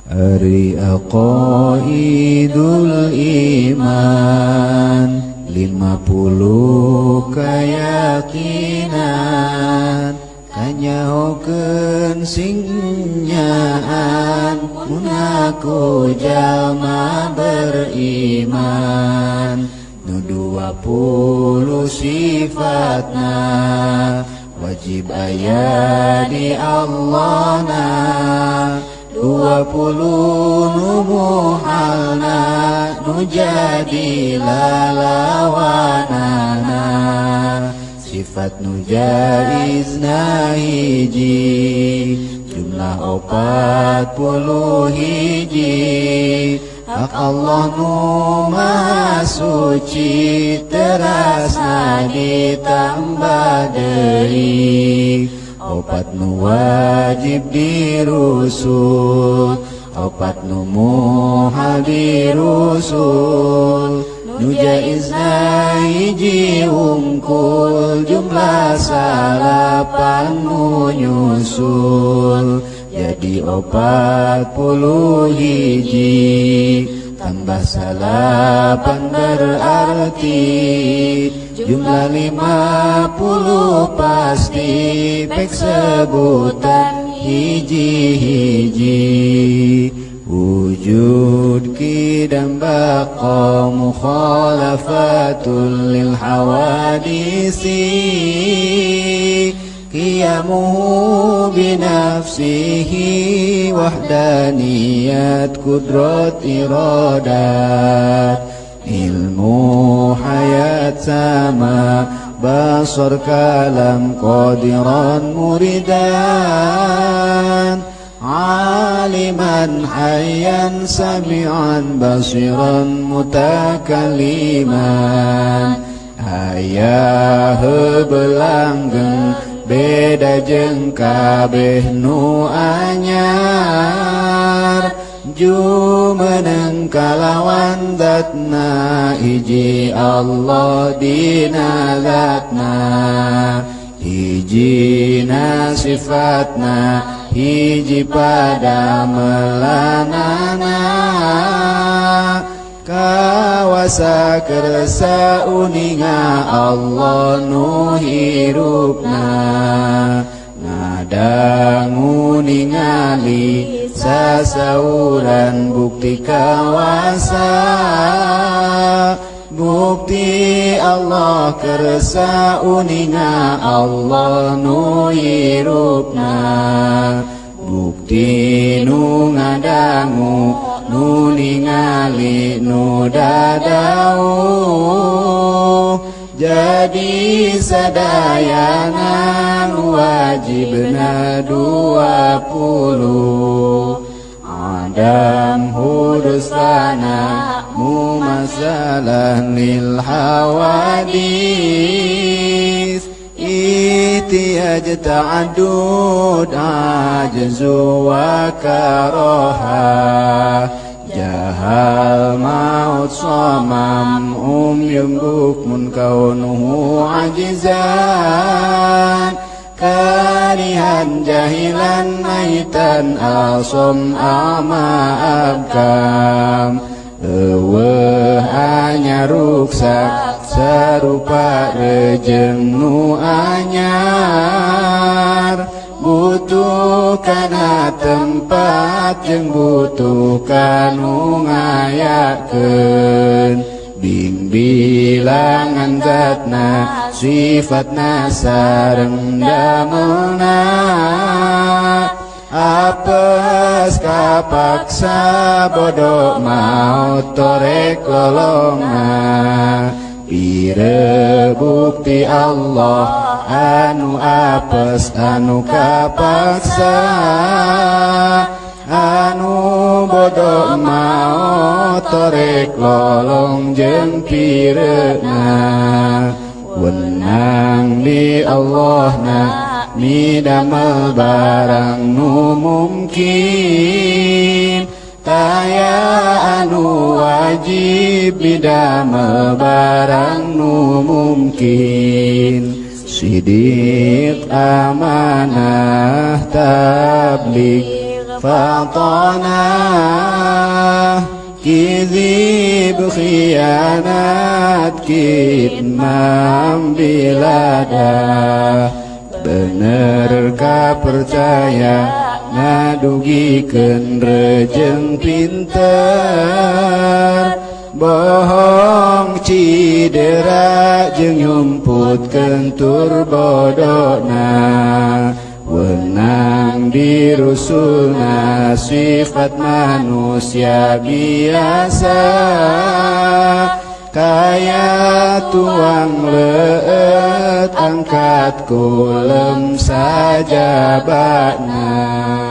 Ari aqaidul iman 50 keyakinan kanyahokeun singnyaan mun aku jalma beriman nu 20 sifatna wajib aya di Allahna 20 nu muhalna nu jadi lalawanana sifat nu jaizna hiji jumlah 40 hiji hak Allah nu maha suci terasna ditambah deui opat nu wajib dirusul opat nu muhal dirusul nu jaizna hiji hungkul jumlah 8 nu nyusul jadi 40 hiji tambah 8 berarti jumlah 50 pasti pek sebutan hiji-hiji wujud kidam baqa mukhalafatul lil hawadisi qiyamuhu binafsihi wahdaniyat kudrat iradat ilmu hayat sama basar kalam qadiran muridan aliman hayyan sami'an basiran mutakalliman ayah belanggeng beda jeung kabeh nu anyar jumeneng kalawan zatna hiji Allah dina zatna hijina sifatna hiji pada melanana kawasa kersa uninga Allah nu hirupna ngadangu ningali sasauran bukti kawasa bukti Allah kersa uninga Allah nu hirupna bukti nu ngadangu nu ningali nu dadau jadi sadayana wajibna 20 adam hurus lana mumasalah lil hawadis itiyaj ta'adud ajzu wa karoha jahal maut samam umyum bukmun kaunuhu ajizan karihan jahilan maitan asom ama abkam hanya ruksak serupa rejeng nu anyar butuh kana tempat jeung butuh kanu ngayakeun bing bilangan zatna sifatna sareng damelna apes kapaksa bodoh maut torek lolonga pire bukti Allah anu apes anu kapaksa anu bodoh maut torek lolong jeung pireuna wenang di Allahna midamel barang nu mungkin taya anu wajib midamel barang nu mungkin sidik amanah tabligh fatana kizib khianat kitmam bilada bener ka percaya ngadugikeun rejeng pinter bohong cidera jeung nyumputkeun tur bodona wenang dirusulna sifat manusia biasa kaya tuang leut angkat kulem saja bakna